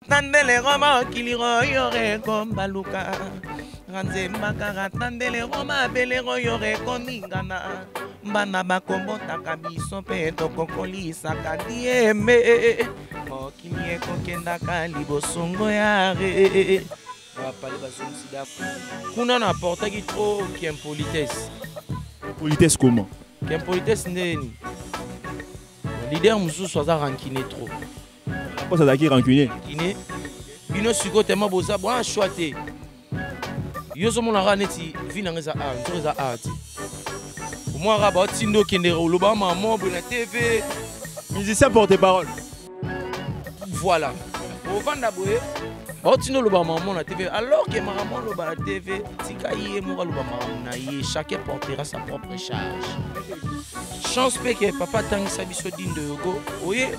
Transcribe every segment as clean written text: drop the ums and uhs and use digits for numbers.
Tandele Roma Kiliro Yore Kombaluka Ranze Makara Tandele Roma Belero Yore Komingana Bana Bakombo Takabiso Peto Kokoli Sakadieme Okimie Kokenda Kalibo Songo Yare Kuna na porta qui trop qui impolitesse. Politesse comment? Qui impolitesse ndeni. Leader musu soza rankiné trop. Pourquoi ça t'a rankiné? Rankiné. Bino siko tellement boza bon choité. Yo zo mona raneti vina ngeza art, ngeza art. Pour moi raba tindo kendero loba maman na TV. Musicien porte-parole. Voilà. Au vanda boye. Tindo loba maman na TV alors que maman loba na TV tika yé mo loba maman na yé chacun portera sa propre charge. Chance pe que papa tangi sabiso dindo yogo oye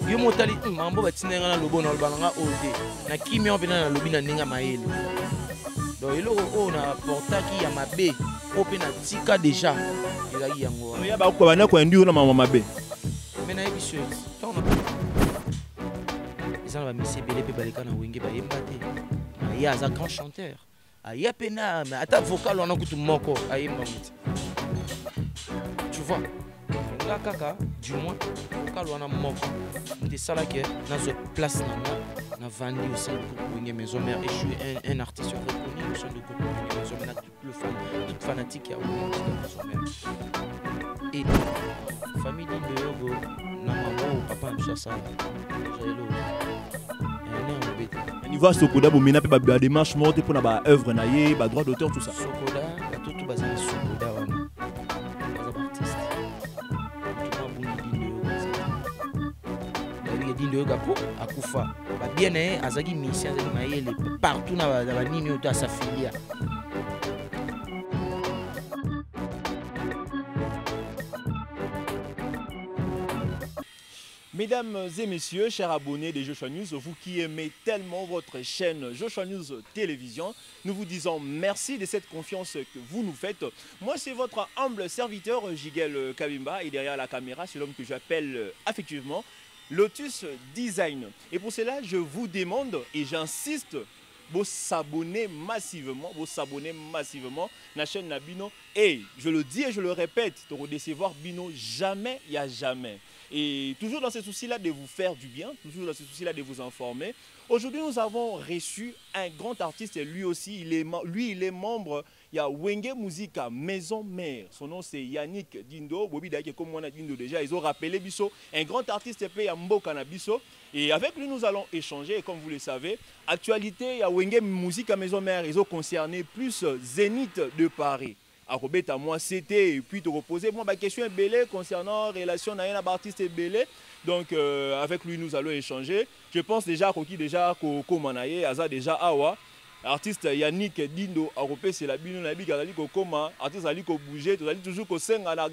yo motali mambo batinenga na lobo na loba nga ode na kimi on bina na lobi na ninga maele. Donc il o na portaki ya mabe ope na tika déjà il a yango. Ya ba ko bana ko ndu na maman mabe. Mais na ebiso ton ils ont mis ces bébés balika na wenge ba yembate. Il y a un grand chanteur. Il y a pena mais ata vocal on a kutu moko ayemba muti. Tu vois? Nga kaka du moins vocal on a moko. De ça là que dans une place na vandi au sein de wenge maison mère et je suis un artiste reconnu au sein de groupe wenge maison mère toute fanatique à wenge maison mère. Et famille de Yogo na maman papa mchasa. Niveau Sokoda bomena pe ba démarche monte pour na ba œuvre na yé ba droit d'auteur tout ça. Sokoda tout bazana Sokoda wana. Baza artiste. Tout ba buni dindo gapo akufa. Ba bien azagi mission azagi mayele partout na ba nini oto sa filia. Mesdames et messieurs, chers abonnés de Joshua News, vous qui aimez tellement votre chaîne Joshua News Télévision, nous vous disons merci de cette confiance que vous nous faites. Moi, c'est votre humble serviteur, Jigel Kabimba, et derrière la caméra, c'est l'homme que j'appelle affectivement Lotus Design. Et pour cela, je vous demande, et j'insiste, vous s'abonner massivement à la chaîne Nabino. Et je le dis et je le répète, pour décevoir Bino, jamais, il n'y a jamais. Et toujours dans ce souci-là de vous faire du bien, toujours dans ce souci-là de vous informer. Aujourd'hui, nous avons reçu un grand artiste, et lui aussi, il est membre, il y a Wenge Musica Maison Mère. Son nom c'est Yannick Dindo. Bobi Daike comme on a Dindo déjà, ils ont rappelé Bisso, un grand artiste et Yambo Canabiso. Et avec lui, nous allons échanger. Et comme vous le savez, actualité, il y a Wenge Musica Maison Mère, ils ont concerné plus Zénith de Paris. À Robert, à moi, c'était, et puis te reposer. Moi, ma question est belle concernant la relation avec l'artiste est belle. Donc, avec lui, nous allons échanger. Je pense déjà qu'au Manaye, Aza déjà Awa. Artiste Yannick Dindo, Europé, c'est la bino, la biga, la comment, artiste Ali ko bouger, tu as toujours ko senga na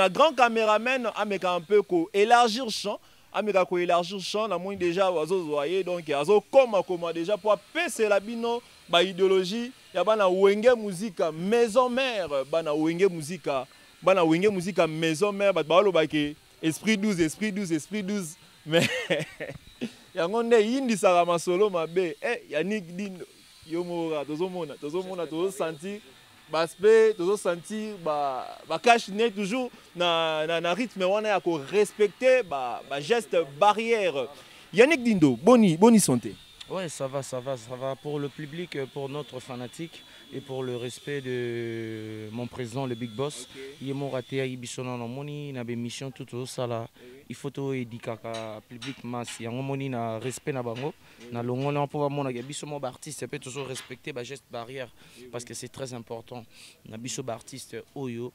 grand caméraman, ameka un peu ko élargir champ, ameka ko élargir champ, na moins déjà oiseaux zoyer, donc azo comment déjà pour c'est la bino, ba idéologie, ya bana Wenge Musica Maison Mère, bana Wenge Musica Maison Mère, ba lo ba ke esprit 12, mais yangonde yindi sara masolo mabe Yannick Dindo yomora tozomona sentir baspe sentir ba cache ne toujours na rythme wana ya ko respecter ba geste barrière. Yannick Dindo, boni santé. Ouais, ça va pour le public, pour notre fanatique et pour le respect de mon président, le Big Boss. Il est raté à Ibisona, il a une mission tout ça là. Il faut tout éduquer le public masse. Il y a un respect na bango. Na longo on peut voir mon biso mo artiste peut toujours respecter ba geste barrière parce que c'est très important. Na biso artiste oyo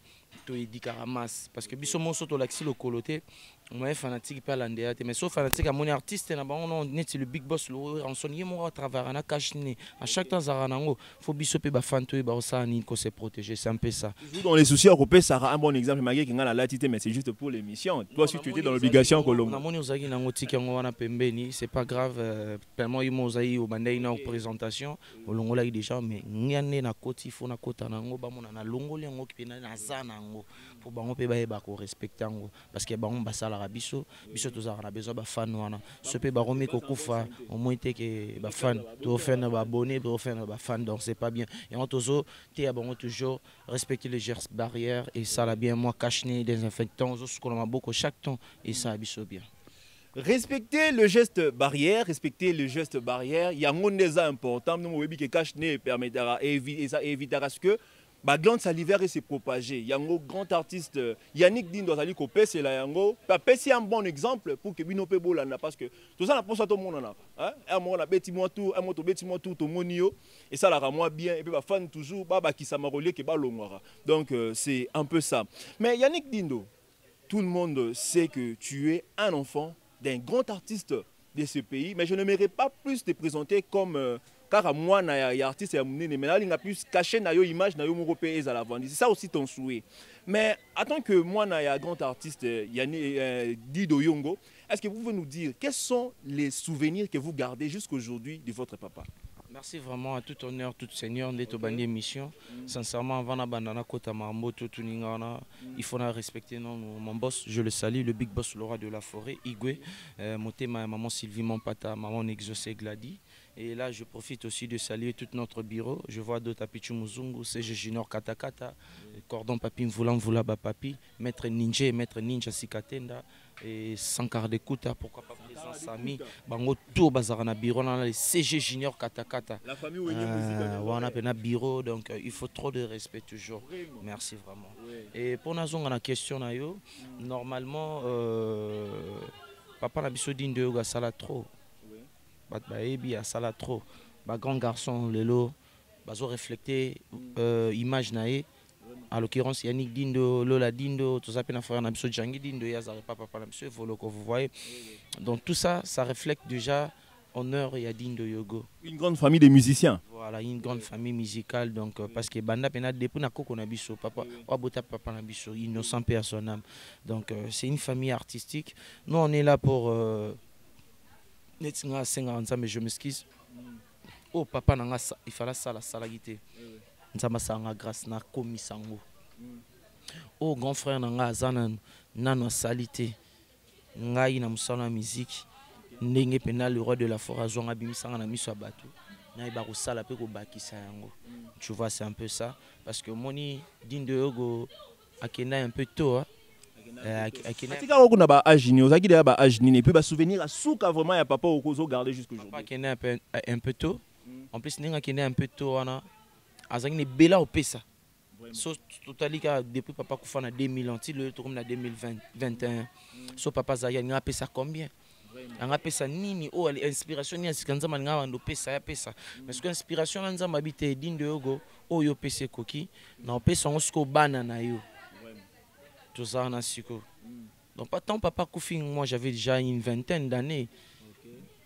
to éduquer la masse parce que biso mo soto l'axi le coloté. On est fanatique pas l'andéa mais sauf fanatique à mon artiste na bango on est le Big Boss le en son yemo à travers na cachine à chaque temps zaranango faut biso pe ba fanto ba osani ko se protéger c'est un peu ça. Dans les soucis européens ça a un bon exemple malgré qu'il y a la latitude mais c'est juste pour l'émission. Toi si tu étais dans obligation kolongo. Na moni ozaki nango tikango wana pembeni, c'est pas grave, tellement il mozai au bandai na présentation, olongo la déjà mais ngane na koti fo na kota nango ba mona na longo lengo kipena na zanango pour bango pe ba ko respecter ngo parce que bango basala rabiso, biso tozara na besoin ba fan wana. Ce pe ba romi ko kufa au moins te que ba fan, to faire na ba abonné, to faire na ba fan donc c'est pas bien. Et on tozo te bango toujours respecter les gestes barrières et ça la bien moi cache-nez désinfectant ce qu'on a beaucoup chaque temps et ça abisso bien. Respecter le geste barrière, respecter le geste barrière, il y a un monde important, nous webi que cache-nez permettra évitera ce que la glande salivaire s'est propagée. Il y a un grand artiste Yannick Dindo Zali Kopé, c'est là yango. Papé c'est un bon exemple pour que bino pe bolana parce que tout ça na pour ça tout le monde là. Hein? Un moment la beti moi tout, un moto beti moi tout au monio et ça la rend bien et puis ba fan toujours baba qui s'amarolé que ba longora. Donc c'est un peu ça. Mais Yannick Dindo, tout le monde sait que tu es un enfant d'un grand artiste de ce pays, mais je n'aimerais pas plus te présenter comme car moi, il y a artiste mais là, il a pu cacher na yo image na yo européen à la vente. C'est ça aussi ton souhait. Mais attends que moi, il y a un grand artiste Dido Yongo, est-ce que vous pouvez nous dire quels sont les souvenirs que vous gardez jusqu'aujourd'hui de votre papa? Merci vraiment à tout honneur, tout seigneur de toute bonne émission. Sincèrement, avant d'abandonner Kota Mambo, tout Ningana, il faut respecter mon boss. Je le salue, le big boss, le roi de la forêt, Igwe. Ma maman Sylvie, mon pata, maman Exaucé Gladi. Et là, je profite aussi de saluer tout notre bureau. Je vois Dota Pichu Muzungu, CG Junior Katakata, Cordon Papi Mvula Papi, Maître Ninja et Maître Ninja Sikatenda, et Sankar de Kuta, pourquoi pas présent Sami, Bango tout Bazarana bureau, on a les CG Junior Katakata. La famille on a un bureau, donc il faut trop de respect toujours. Merci vraiment. Et pour nous, on a une question, normalement, papa n'a pas dit de Sala trop. Baebi a sala trop ba grand garçon lelo bazo refléter image nae à l'occurrence Yannick Dindo Lola Dindo tout ça pena frère na biso Djangi Dindo ya za papa na biso Voloko vous voyez donc tout ça ça reflète déjà honneur et Dindo Yogo une grande famille de musiciens voilà une grande famille musicale donc parce que banda pena depuis na koko na biso papa wa bota papa na biso innocent paix à son âme donc c'est une famille artistique nous on est là pour mais je m'excuse. Oh papa il fallait ça la salagité. Nzamba sanga grâce na komisango. Oh grand frère nanga zana nano salité. Ngai na musala musique. Ndenge pena le roi de la forêt zonga bimisanga na miso bato. Na ba ko sala pe ko bakisa yango. Tu vois c'est un peu ça parce que moni Dindo Yogo akenda un peu tôt hein. Atika on a ba agini ozaki déjà ba agini et puis ba souvenir à souka vraiment ya papa okozo garder jusqu'aujourd'hui. Papa kena un peu tôt. En plus ninga kena un peu tôt wana azaki ne bela opesa. So totalika depuis papa kufa na 2000 ans le tourne na 2021. So papa zaya nga pesa combien? Anga pesa nini o inspiration ni asikanza manga wando pesa ya pesa. Parce que inspiration nza mabite Dindo Yogo o yo pesa koki na pesa ngo bana na yo. Tout ça donc pas tant papa Koufi moi j'avais déjà une vingtaine d'années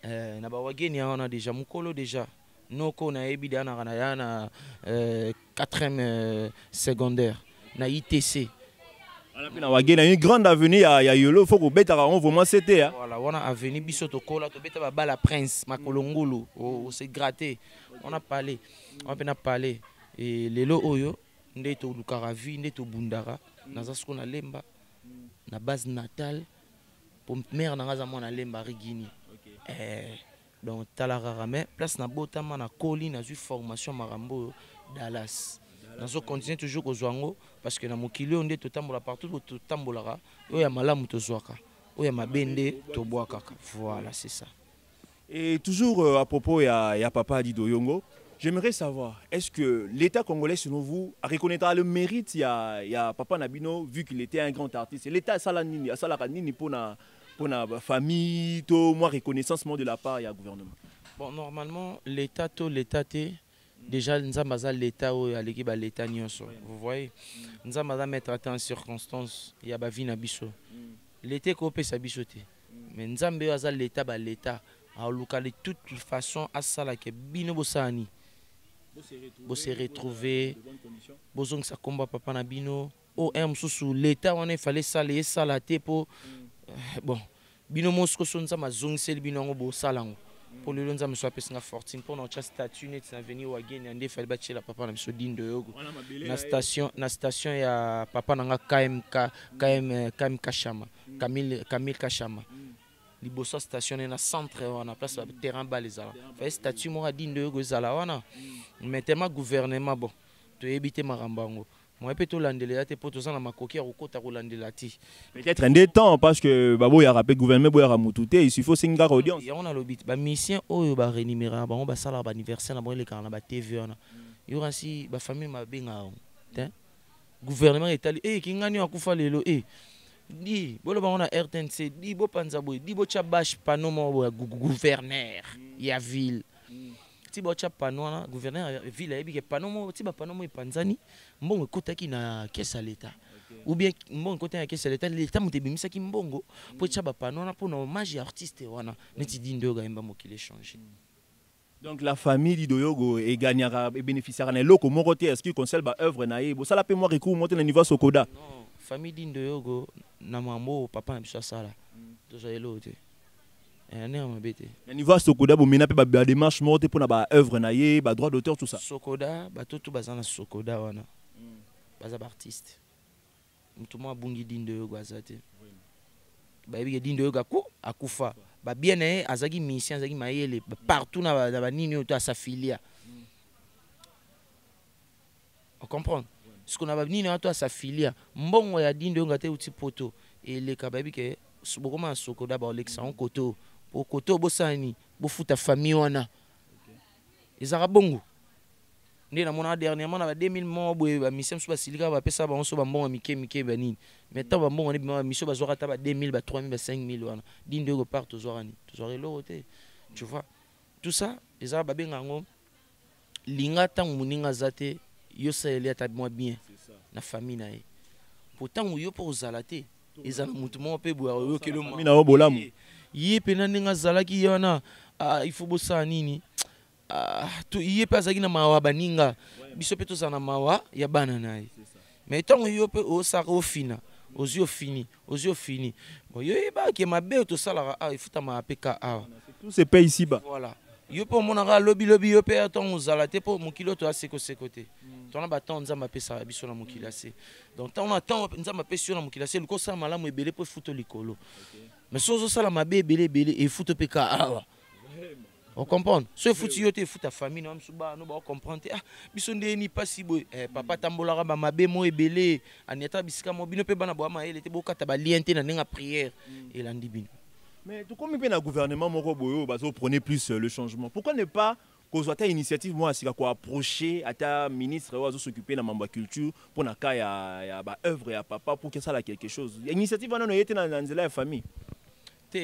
na bawageni on a déjà mukolo déjà noko na ebida na 4e secondaire na ITC on a une grande avenue à Yolo faut que beta on vraiment c'était voilà on a avenue biso to kola to beta ba la prince makolongulu on s'est gratté on a parlé et lelo oyo ndeto lukaravi ndeto bundara naza siko na lemba na base natale pour mère na ngaza mona lemba rigini donc talarara mais place na botama na koli na zu formation marambo Dallas nazo continuer toujours ko zwango parce que na mokili onde to tambola partout to tambolara yo ya malamu to zwaka o ya mabende to boaka voilà c'est ça. Et toujours à propos ya papa Dido Yongo. J'aimerais savoir, est-ce que l'État congolais, selon vous, reconnaîtra le mérite il y a Papa Nabino, vu qu'il était un grand artiste? L'État a pour la famille, moi, reconnaissance de la part du gouvernement. Bon, normalement, l'État, déjà, nous avons l'État ou l'État, vous voyez, nous avons mettre en circonstance, il y a la vie Nabiso. L'État est coupé sa bichoté. Mais nous avons l'État, l'État, à de toute façon, à ça, que Bino Bossani. Vous se retrouver, vous ça combat papa nabino. Oh, sous l'État, on a fallait saler ça la pour bon bino mosko sonza mazongiseli bino yango bosalango pour le lonza me apesa nga fortune pour notre statut net na venir wageni ande fali bachela papa na biso dindo yogo na station ya papa na nga KM Kashama Camille Kashama liboso station na centre wana place terrain balezala fa statut mo dindo yogo zala wana mettema gouvernement bon to ebite marambango. Moi, peut-être l'andelé, t'es pour na makoki à rokota rolandelati. Peut-être un des temps parce que babo ya rappelé gouvernement boya ramutute, il faut singa audience. Ya on a le bit. Ba mission oyo ba rémunérer ba on ba sala ba anniversaire na bon le kana ba TV ona. Yo ransi ba famille ma benga. Hein? Gouvernement itali kingani akufa lelo di bolo ba on a RTNC di bo panza boy di bo chabash panomo gouverneur ya ville. Si bocha panona gouverneur ville ebi ke panomo ti ba panomo epanzani mbongo kotaki na caisse à l'état ou bien mbongo kotaki na caisse à l'état mutebimisa ki mbongo po cha ba panona pour na hommage artiste wana neti dindo ga emba mokile changer. Donc la famille d'Idoyogo et gagnera et bénéficiera na loko moroté est-ce qu'il conseille ba œuvre na ye bo sala pe moi recours monter na niveau Sokoda. Non, famille d'Idoyogo na mambo papa na biso sala to za elote. Na niveau Sokoda bo mena pe ba démarche morte pour na ba œuvre na ye ba droit d'auteur tout ça. Sokoda ba tout bazana Sokoda wana. Baza ba artiste. Mutu mo abungi dindo yo gwazate. Ba yebi dindo yo gako akufa. Ba bien azaki mission azaki mayele partout na ba nini yo to asafilia. On comprend. Ce qu'on a ba nini to asafilia. Mbongo ya dindo yo ngate uti poto et le kababi ke bokoma Sokoda ba Alexa on koto. Au côté bosani bofuta famille wana ezaka bongo ndé na mona dernièrement na 2000 mois boye ba mission so basilika ba pesa ba onso ba mbongo mike ba nini mais tant ba mbongo ne ba mission ba zora ta ba 2000 ba 3000 ba 5000 wana dinde go part to zora ni to zora lo te tu vois tout ça ezaka ba benga ngo linga tant muninga zate yo sa ele ata moi bien na famille na ye pourtant yo pour zalate ezana mutu mo pe boya yo ke lo mina o bolamu yé penane nga zalaki yana il faut bossa nini to yé pe azaki na mawa baninga biso pe to zana mawa ya bana naye mais tant yo pe o saka o fina ozio fini bon yo ba ke mabe to sala il faut ta ma peka tout se paye ici bas voilà yo pe monaka lobby yo pe tant zalate po mokilo to aseko sekote tona ba tant nzamba pesa biso na mokila se donc tant on attend nzamba pesa na mokila se luko sa malamu ebele po futo likolo. Mais si on a ma bébé et fout au PK, on comprend. Si on fout ta famille, on comprend. Ah, bison ni pas si beau. Papa tambolara ma bébé mo ebele. Aniata bisika mo bino pe bana boa ma elle était beaucoup ta liente na nga prière et l'andibine. Mais tout comme le gouvernement moko boyo bazo prenez plus le changement. Pourquoi ne pas kozwata initiative moi asika ko approcher ata ministre ozo s'occuper na mamba culture pour na ka ya ba œuvre ya papa pour que ça la quelque chose. Initiative wana no yete na nzela ya famille.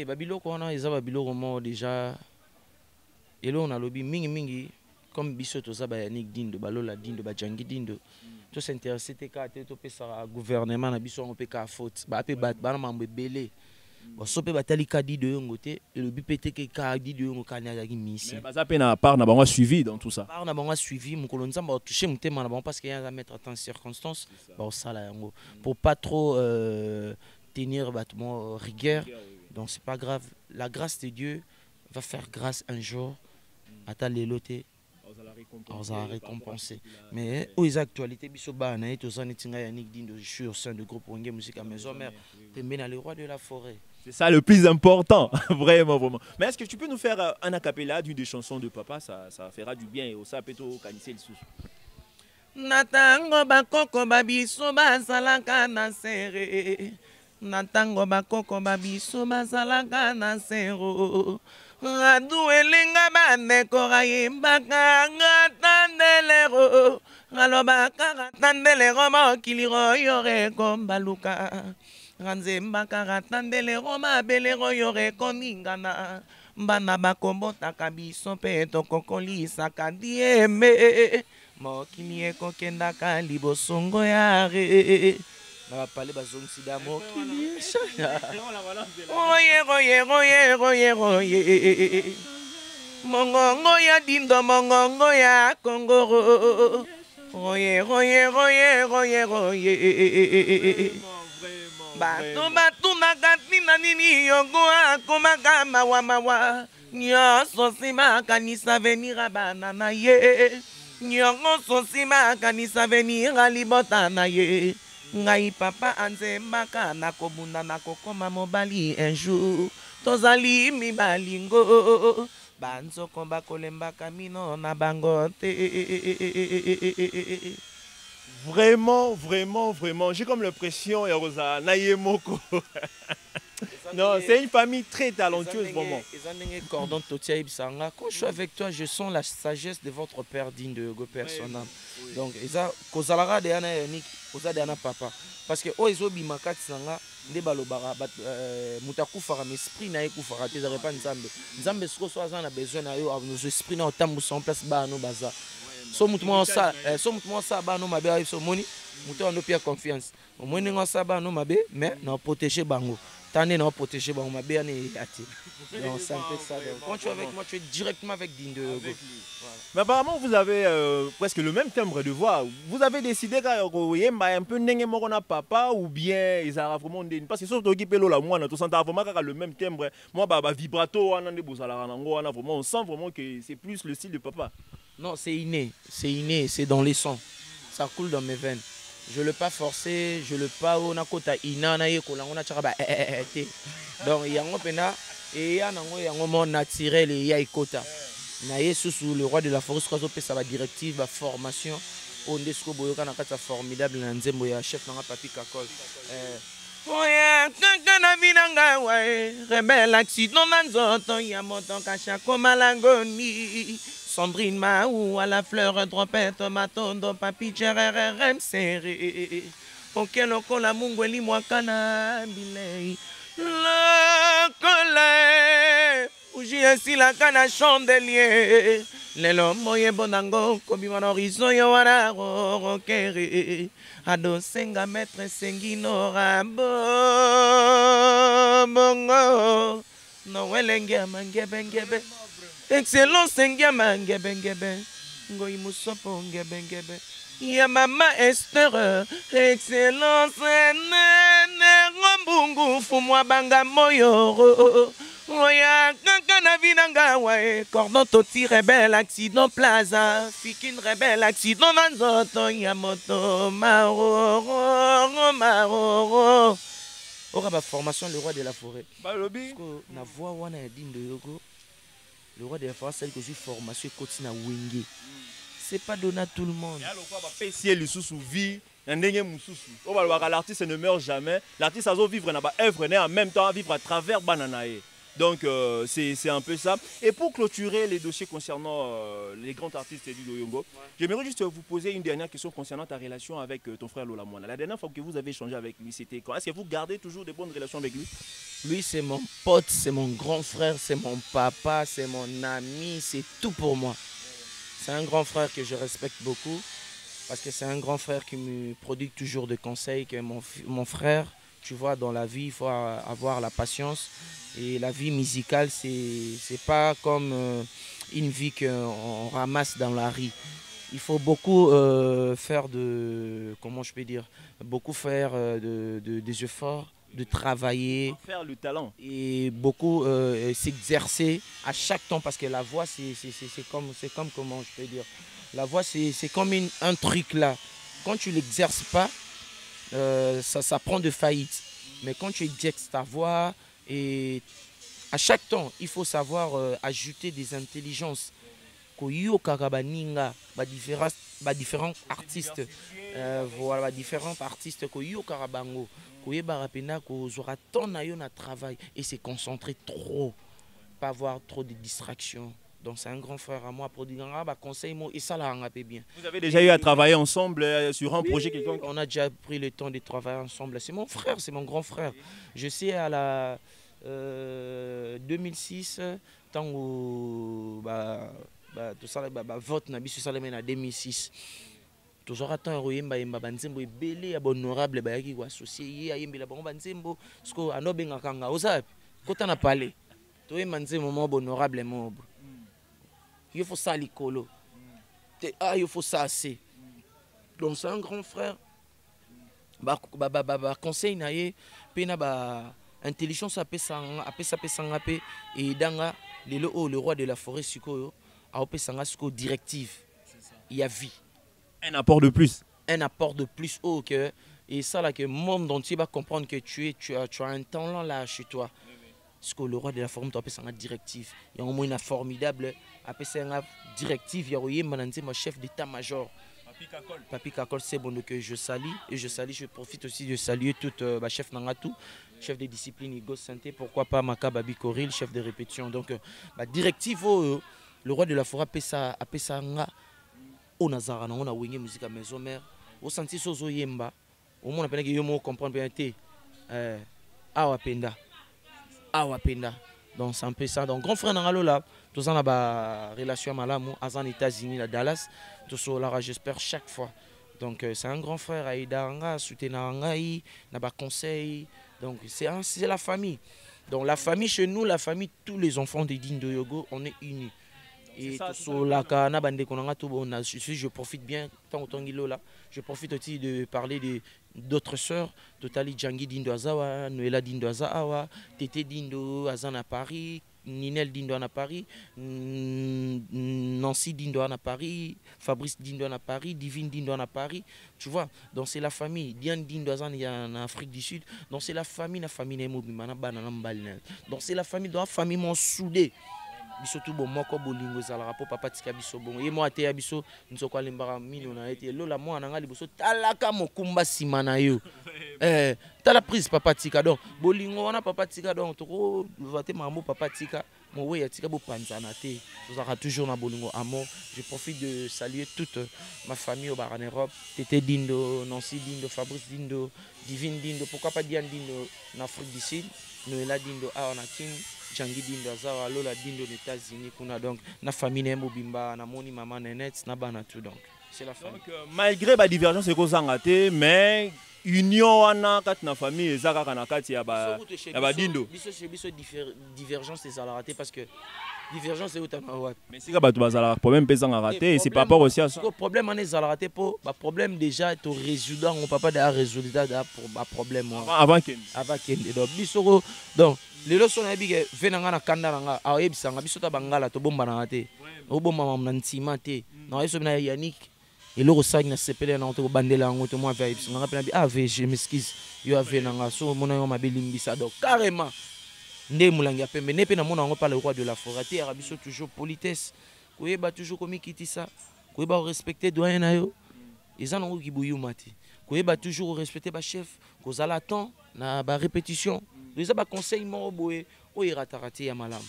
Babiloko wana eza babiloko mo déjà elo na lobi mingi comme biso to za ba Yannick Dindo balola Dindo ba Jangi Dindo to s'intéresser te ka te to pesa gouvernement na biso on pe ka faute ba pe ba na mambo belé bo so pe batali ka Dindo yongo te elobi pete ke ka Dindo yongo kanya ya mission mais baza pe na part na bango suivi dans tout ça part na bango suivi mukolo nzamba ba toucher mutema na bango parce qu'il y a à mettre en circonstance ba sala yango pour pas trop tenir battement rigueur. Donc c'est pas grave. La grâce de Dieu va faire grâce un jour. À les loter. On va récompenser. Mais aux actualités, bisoba na eto zani tinga Yannick Dindo, je suis au sein de groupe Wenge Musique à Maison Mère. T'es le roi de la forêt. C'est ça le plus important, vraiment. Mais est-ce que tu peux nous faire un acapella d'une des chansons de papa, ça fera du bien et au ça peut canaliser le sous. Natango bakoko babiso bazalaka na serre. Natango bakoko babiso bazalaka na sero. Adu elinga bandeko kayembaka ngatandelero. Alobaka ngatandelero mokiliro yore kombaluka. Ranzembaka ngatandelero mabelero yore komingana. Bana bakombotaka biso pe tokokolisaka dieme. Mokili ekokendaka libosongo yare. Na parler bazong sida mokili. Oye. Mongongo ya dindo mongongo ya Congo. Oye. bato batunaka ntina nini yongo akomaka mawa nyonso nsima akanisa avenir ya bana na ye nyonso nsima akanisa avenir ya libota na ye ngai papa anzembaka nakobunda nakokoma mobali un jour tozali mibalingo banzoko bakolembaka mino na bango te. Vraiment, vraiment, vraiment. J'ai comme l'impression, Rosa, Nayemoko. Non, c'est une famille très talentueuse, vraiment. Quand je suis avec toi, je sens la sagesse de votre père digne de personnel. Donc, Kozalara de Ana papa. Parce que, oh, ils ont bimakat sanga, de balobara, mutaku fara, mais esprit na eku fara, tu n'aurais pas Nzambe. Nzambe, ce qu'on a besoin, nos esprits na otam sont en place, ba no baza. So mutumo sa ba no mabe so moni muto ando pia confiance o moni ngo sa ba no mabe mais na protéger bango tane na protéger bango mabe ani ati donc c'est un peu ça. Quand tu es avec moi tu es directement avec Dindo. Voilà. Mais apparemment vous avez presque le même timbre de voix. Vous avez décidé qu'yemba un peu nenge mokona papa ou bien ils a vraiment des parce que surtout qui pelo la moi na tout senta vraiment le même timbre moi ba vibrato wana nde bozala nango wana vraiment on sent vraiment que c'est plus le style de papa. Non, c'est inné, c'est dans les sons. Ça coule dans mes veines. Je ne l'ai pas forcé, je ne l'ai pas on a kota ina na ye kola on a tchaba donc yango pena et yango mon naturel et ya ikota. Na ye sous le roi de la forêt quoi ça va directive va formation on desco boyoka na kata formidable na nzembo ya chef na papi kakol. Oya kaka na binanga wae rebel accident na nzoto ya moto kasha komalangoni. Sandrine Maou à la fleur trompette matondo papi chererem serré auquel on colle la mungweli mwakana bilei la colère où j'y ainsi la cana chandelier les lomos moye bonango comme mon horizon yo wana rokere ado senga maître sengino rabo bongo no welenge mangebe excellence ngema ngebe ngoi musopo ngebe ya mama Esther excellence nene ngombungu fumwa banga moyo oya kaka na vinanga wae cordon toti rebelle accident plaza fikin rebelle accident na nzoto ya moto maroro ora ba formation le roi de la forêt balobi na voix wana ya Dindo Yoko. Le roi de la forêt, c'est que je suis formation continue à Wenge. C'est pas donné à tout le monde. L'artiste ne meurt jamais. L'artiste a vivre dans œuvre en même temps vivre à travers Bananae. Donc c'est un peu ça. Et pour clôturer les dossiers concernant les grands artistes du Doyongo, j'aimerais juste vous poser une dernière question concernant ta relation avec ton frère Lola Moana. La dernière fois que vous avez échangé avec lui, c'était quand? Est-ce que vous gardez toujours de bonnes relations avec lui? Lui, c'est mon pote, c'est mon grand frère, c'est mon papa, c'est mon ami, c'est tout pour moi. C'est un grand frère que je respecte beaucoup parce que c'est un grand frère qui me prodigue toujours de conseils que mon frère, tu vois, dans la vie, il faut avoir la patience. Et la vie musicale, c'est pas comme une vie qu'on ramasse dans la rue. Il faut beaucoup faire comment je peux dire, beaucoup faire des efforts, de travailler. Faire le talent. Et beaucoup s'exercer à chaque temps parce que la voix, c'est comme, comment je peux dire, la voix, c'est comme un truc là. Quand tu l'exerces pas, ça prend de faillite. Mais quand tu exerces ta voix, et à chaque temps, il faut savoir ajouter des intelligences. Différents artistes, voilà, différents artistes travail et se concentrer trop, pas avoir trop de distractions. Donc c'est un grand frère à moi pour dire conseil et ça l'a bien. Vous avez déjà eu à travailler ensemble sur un projet quelconque? On a déjà pris le temps de travailler ensemble. C'est mon frère, c'est mon grand frère. Je sais à la 2006, tant où tout ça vote na biso salé en 2006. Toujours attend royemba yemba banzembo ebele ya honorable ba yaki ko associé ye ayembela bango banzembo parce que anobenga kanga oza kota na parler. To yemba nzembo mo honorable mo. Il faut ça likolo. Il faut ça assez. Donc c'est un grand frère. conseil na ye pe na ba intelligence apesa pe et danga le roi de la forêt sikoyo a opesanga siko directive. Il y a vie. Un apport de plus. Un apport de plus haut que et ça là que le monde entier va comprendre que tu as un talent là chez toi. Parce que le roi de la forme tu as une directive. Il y a au moins une formidable une directive. Il y a mon chef d'état-major. Papi Kakol, c'est bon que je salue et je profite aussi de saluer tout chef Nangatou, chef de discipline Igo Santé, pourquoi pas Maka Babi Koril, chef de répétition. Donc directive le roi de la forêt a pesa nga au Nazara on a wingé musique à maison mère. Au senti sozo yemba. Au moins on a peine que yo comprendre bien té Awapenda. Donc c'est un peu ça. Donc grand frère Nangalo là, tous en a ba relation malamu aux États-Unis à Dallas, tous là j'espère chaque fois. Donc c'est un grand frère Aïda nga soutenir ngai na ba conseil. Donc c'est la famille. Donc la famille chez nous, la famille tous les enfants de Dindo Yogo, on est unis. Et je profite bien tant autant là. Je profite aussi de parler d'autres sœurs, Totali Djangi Dindo Azawa, Noëlla Dindo Azawa, Tété Dindo Azan à Paris, Ninel Dindo à Paris, Nancy Dindo à Paris, Fabrice Dindo à Paris, Divine Dindo à Paris. Tu vois, donc c'est la famille. Diane Dindo Azan en Afrique du Sud. Donc c'est la famille Nemo Bimana Banana Mbalina. Donc c'est la famille, dans la famille mon soudé. Bisotu bon moko bolingo zala po papa tika biso bon et moi te ya biso nzoko alembara mino na ete lola moi nanga liboso talaka mokumba simana yo tala prise papa tika donc bolingo wana papa tika donc to vate mambo papa tika mo we ya tika bo panzana te tozaka toujours na bolingo amour. Je profite de saluer toute ma famille au Baran Europe, Tété Dindo, Nancy Dindo, Fabrice Dindo, Divine Dindo, pourquoi pas Diane Dindo en Afrique du Sud, Noëlla Dindo a en Akin, Djangi Dindo Azawa, Lola Dindo aux États-Unis, donc na famille Mobimba, na moni maman Nenette, na bana tout donc. C'est la famille. Donc malgré la divergence c'est qu'on ngate mais union wana kat na famille ezaka kana kati ya ba Dindo. Biso divergence c'est ça la raté parce que divergence c'est autant mais si ka ba bazala problème pesanga raté et c'est par rapport aussi à ça. Le problème on est à la raté pour ba problème déjà to résoudre on peut pas de résultat pour ba problème avant que donc biso donc les leçons na bige venanga na kanda nga a yebisanga biso ta bangala to bomba na raté o bomba mam ntima te na yeso na Yannick et le ressag na sepele na to bandela ngo to moi avec nga pena bi ave je m'excuse yo ave na nga so mona yo mabelimbisa donc carrément ndé mulangi pembe ne pe na mona ngo par le roi de la forêt et arabiso toujours politesse koyeba toujours komi kitisa koyeba respecter doyen na yo ezana ngo kibuyu mati koyeba toujours respecter ba chef kozala temps na ba répétition les ba conseil mo boye o iratarati ya malamu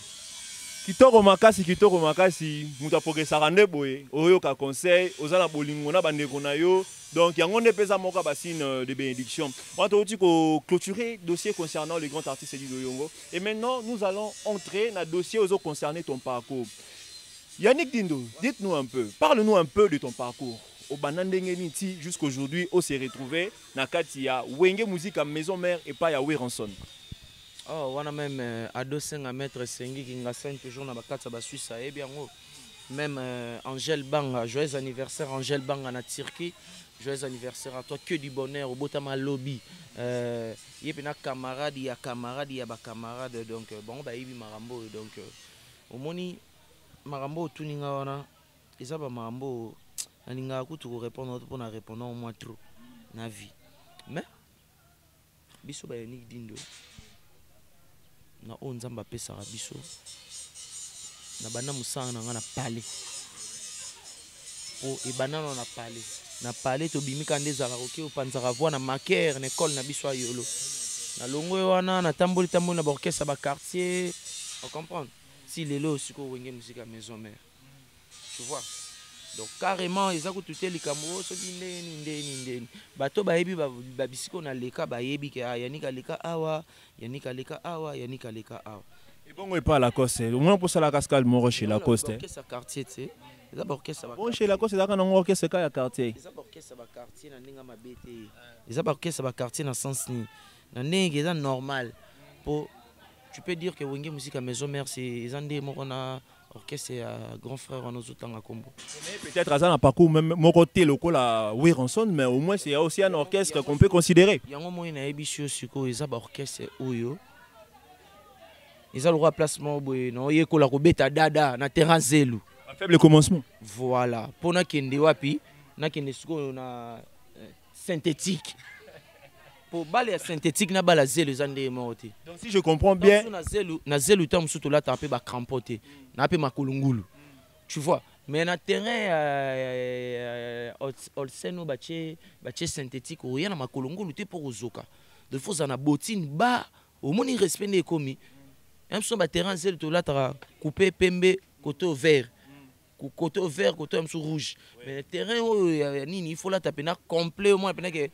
kitoko makasi muta progressera nde boye oyo ka conseil ozala bolingo na bandeko na yo donc yango ne pesa moka basine de bénédiction. On va aussi clôturer dossier concernant les grands artistes du Yongo et maintenant nous allons entrer dans le dossier concerné ton parcours. Yannick Dindo, dites-nous un peu, parle-nous un peu de ton parcours. Au Banandenge Niti jusqu'aujourd'hui on s'est retrouvé na Katia Wenge musique à maison mère et pas ya Ranson. Oh, on a même adossé à maître Sengi qui nga scène toujours dans la carte de Suisse et bien même Angèle Banga, joyeux anniversaire Angèle Banga na Turquie, joyeux anniversaire à toi, que du bonheur au Botama Lobby. Il y a camarade, il y a camarade donc bon bah il Marambo donc au moni Marambo tout ninga wana et ça ba Marambo ninga ku tu répondre pour na répondre au moins trop na vie. Mais biso ba Yannick Dindo na o nzamba pesa biso na bana musana nga na palais o e banana na palais to bimika ndezala roke opanzaka voix na maker na école na biso yolo na longo wana na tamboli na orchestre ba quartier on comprend si lelo siko wenge musique à maison mère tu vois donc carrément ils ont tout likambo so ndeni bato bayebi ba bisiko na leka bayebi ke Yannick aleka awa Yannick aleka awa et bon on pas la coste au moins pour ça la cascade moro chez la coste orchestre quartier tu sais les orchestre bon chez la coste là quand on orchestre ka ya quartier les orchestre ba quartier na ndinga mabete les orchestre ba quartier na sens ni na ndenge ça normal pour tu peux dire que wenge musique à maison mère c'est ezande moko na orchestre ya grand frère wana ozotanga kombo. Peut-être à un parcours même mon côté local à Weranson, mais au moins c'est aussi un orchestre qu'on peut considérer. Yango moyi na ebisio siko eza ba orchestre oyo. Eza le roi placement boye no yekola ko beta dada na terrain zelu. Un faible commencement. Voilà, pona kende wapi na kende siko na synthétique. Pour baler synthétique na bala zelu zande morte. Donc si je comprends bien, na zelu tam surtout là tapé ba crampoté. Na pe makulungulu. Tu vois, mais na terrain olseno bache synthétique ou yana makulungulu te pour ozoka. De faut na botine ba au moni respect ne komi. Même son ba terrain zelu to là ta couper pembe côté vert. Côté vert, côté rouge. Mais le terrain, il faut la taper complet au moins que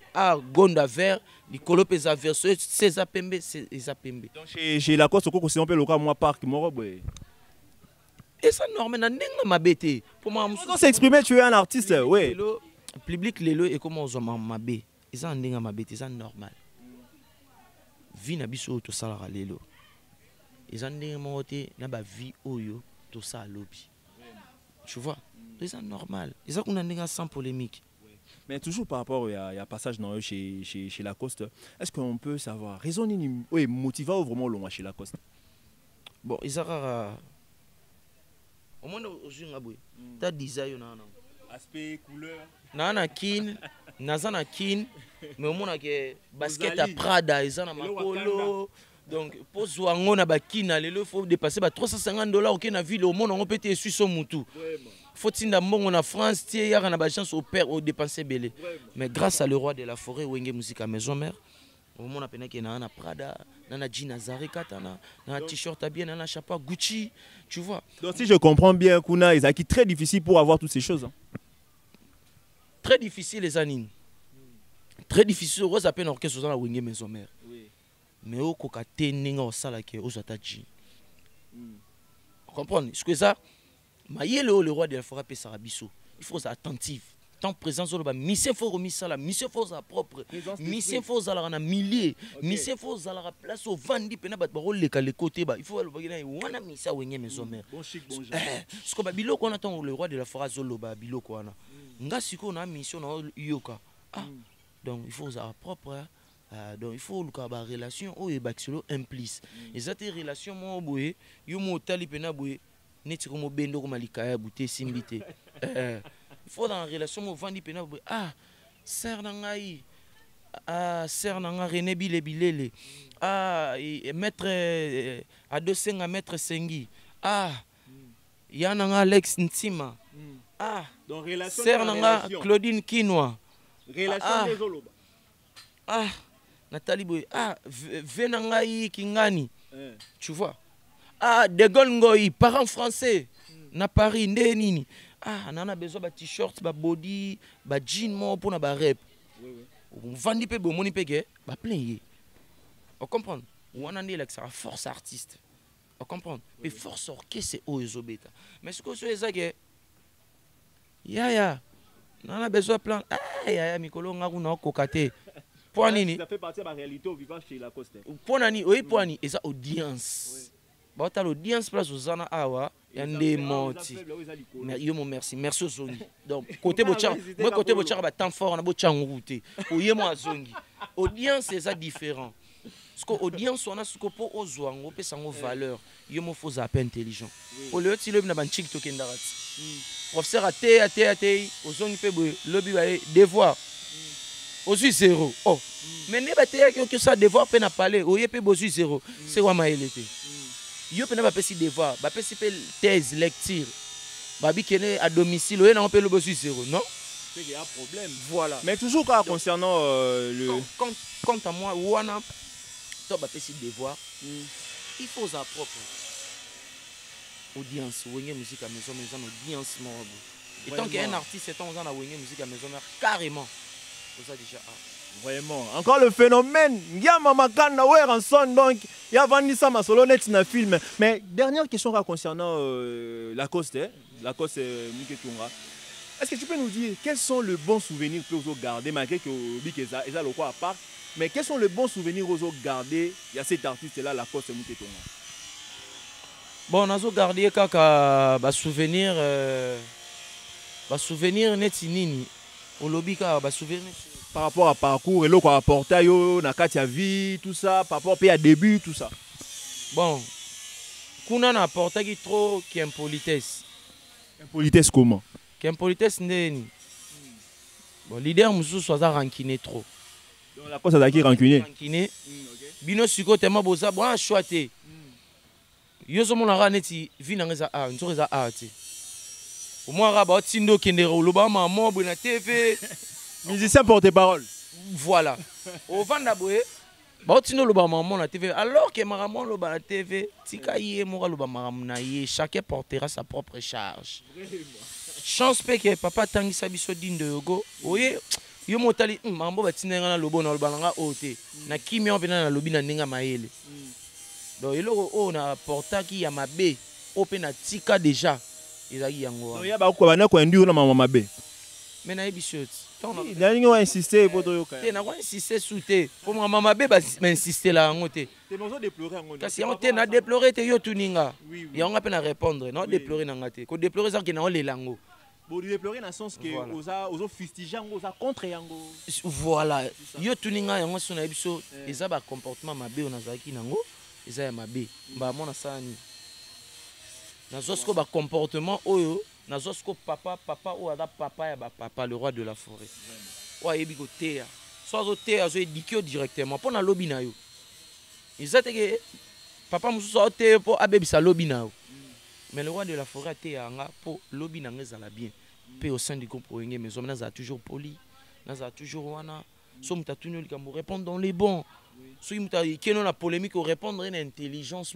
gonda vert, les colopes à vert, c'est ça pembe, c'est ça pembe. Donc chez Lacoste, on peut le cas moi parc moro. Et ça normal, na nenga mabete. Pour moi, on s'exprimer, tu es un artiste, oui. Le public lelo et comment on zoma mabé. Ils ont nenga mabete, c'est normal. Vie na biso to salara lelo. Ils ont nenga moté na ba vie oyo to sa lobby. Tu vois, c'est normal. C'est qu'on a sans polémique. Mais toujours par rapport à passage dans chez Lacoste, est-ce qu'on peut savoir raisonner oui motivant vraiment long chez Lacoste? Bon, ils ont au moins aujourd'hui ngabwe. Ta design na aspect couleur. Na kin, na kin, mais au moins que basket à Prada, ils ont makolo. Donc, pour Zouango na bakina, il faut dépasser $350 auquel na ville au monde on peut te suivre son moutou. Faut-il d'abord en France, il y a une chance au père au dépenser belé. Mais grâce à le roi de la forêt, Wenge Musique à maison mère, au monde a peine qu'il y a un Prada, un jean Azari Katana, un t-shirt à bien, un chapeau Gucci, tu vois. Donc si je comprends bien, Kuna, ils acquis très difficile pour avoir toutes ces choses. Hein. Très difficile les années. Très difficile, on a peine orchestre dans la Wenge maison mère. Mais au cocaté ninga au salake aux attaji. Comprendre ce que ça maïelo le roi de la forêt peut sarabiso. Il faut être attentif. Tant présence au bas, mission faut remis ça là, mission faut sa propre, mission faut à la millier, mission faut à la place au vandi pena bat barol les côtés bas. Il faut le bagina wana missa wenye maison mère. Bon chic bon genre. Ce que babilo qu'on attend le roi de la forêt zolo ba bilo ko wana. Nga siko na mission na yoka. Ah. Donc il faut sa propre. Donc il faut que la relation ou les bactéries implice. Et cette relation moi boye, yo mo tali pena boye, neti ko mo bendo ko malikaya bouté simbité. Il faut dans la relation mo vandi pena boye. Ah, sœur nangai. Ah, sœur nanga René Bilele. Ah, maître à 200 maître Sengi. Ah, yananga Alex Ntima. Ah, donc relation sœur nanga Claudine Kinoa. Relation des Oloba. Ah, Nathalie Boy, ah, Venangaï Kingani, tu vois. Ah, De Gaulle Ngoï, parents français, na Paris, Ndenini. Ah, on a besoin de t-shirt, de body, de jean pour na rep. On vend peu de money pege, ba plein. On comprend. On a dit que c'est force artiste. On comprend. Mais force orchestre c'est ozo beta. Mais ce que c'est ça que ya, on a besoin de plan. Ah, ya mikolo ngakuna kokate. Ça fait partie de la réalité au vivant chez Lacoste. Pour nani, oui pour nani, et ça audience. Bah t'as l'audience place aux ana awa, yande moti. Mais yo mon merci, merci aux zongi. Donc côté bochar, moi côté bochar ba temps fort na bochar ngouté. Pour yé moi zongi. Audience c'est ça différent. Parce que audience on a ce que pour ozwango pe sango valeur. Yo mo faut zapper intelligent. Au lieu de na ban TikTok ndarati. Professeur a té ozongi pe boy, lobby ba devoir. Aujourd'hui 0. Oh. Mais ne pas que ça devoir peine à parler. Au yep besoin 0. C'est quoi ma élité. Yo peine pas passer devoir. Ba passer thèse lecture. Babi kene à domicile. Oye na peut le besoin 0. Non. C'est qu'il y a un problème. Voilà. Mais toujours concernant le. Quant à moi, wana. Toi ba passer devoir. Il faut sa propre audience. Wenge musique à maison audience mort. Et tant qu'un artiste est en train de wenge musique à maison carrément. Ça déjà, vraiment. Encore le phénomène. Il y a Mamakanda Weranson, donc il y a Vanessa Masolonet dans le film. Mais dernière question concernant Lacoste, Lacoste Miketunga. Est-ce que tu peux nous dire quels sont les bons souvenirs que vous gardez, malgré que Bikeza est là le quoi à part, mais quels sont les bons souvenirs que vous gardez? Il y a cet artiste là, Lacoste Miketunga. Bon, nazo garder kaka ba souvenir neti nini. Olobi ka ba souvenir par rapport à parcours et l'autre apporté à yo na kati ya vie tout ça par rapport à début tout ça. Bon, kuna na apporté trop qui impolitesse. Impolitesse comment? Qui impolitesse ndeni. Bon, leader mususu aza rankiné trop. Donc la cause à qui rancunier. Rankiné. Bino siko tellement boza bon choité. Yo zo mona ra neti vi na ngeza a, nzo za a ti. Au moins raba tindo kendero loba maman bo na TV. Musicien porte-parole. Voilà. Au vanda boé. Ba tindo loba maman na TV alors que maman loba na TV, tika yé mora loba maman na yé, chacun portera sa propre charge. Chance pe que papa tangisa biso dindo yogo. Oye yo motali mambo batinenga na lobo na lobalanga ote. Na kimi on pena na lobi na ninga maele. Donc eloko o na portaki ya mabe ope na tika déjà ezaki yango. Donc ya ba ko bana ko ndu na mama mabe. Mais na ebisot. Dalingi wa insister pour to yoka. Te na ko insister souté. Pour mama mabe ba insister la yango te. Te nozo déplorer yango. Kasi yango te na déplorer te yo tuninga. Yango pe na répondre, na déplorer na ngate. Ko déplorer ça ke na le lango. Bon déplorer dans le sens que oza fustiger yango, oza contre yango. Voilà. Yo tuninga yango so na ebiso eza ba comportement mabe on azaki nango. Eza ya mabe. Ba mona sani. Na zosko ba comportement oyo, na zosko papa ou ada papa ya ba papa le roi de la forêt. Wa yebi ko teya. So zo teya zo edikio directement pour na lobi na yo. Ezate ke papa mususu o teya po abebisa lobi na yo. Mais le roi de la forêt teya nga po lobi na ngezala bien. Pe au sein du groupe Oyenge maison na za toujours poli, na za toujours wana. So mutatuni likambo répondre dans les bons. Si vous avez une polémique, vous répondre à l'intelligence,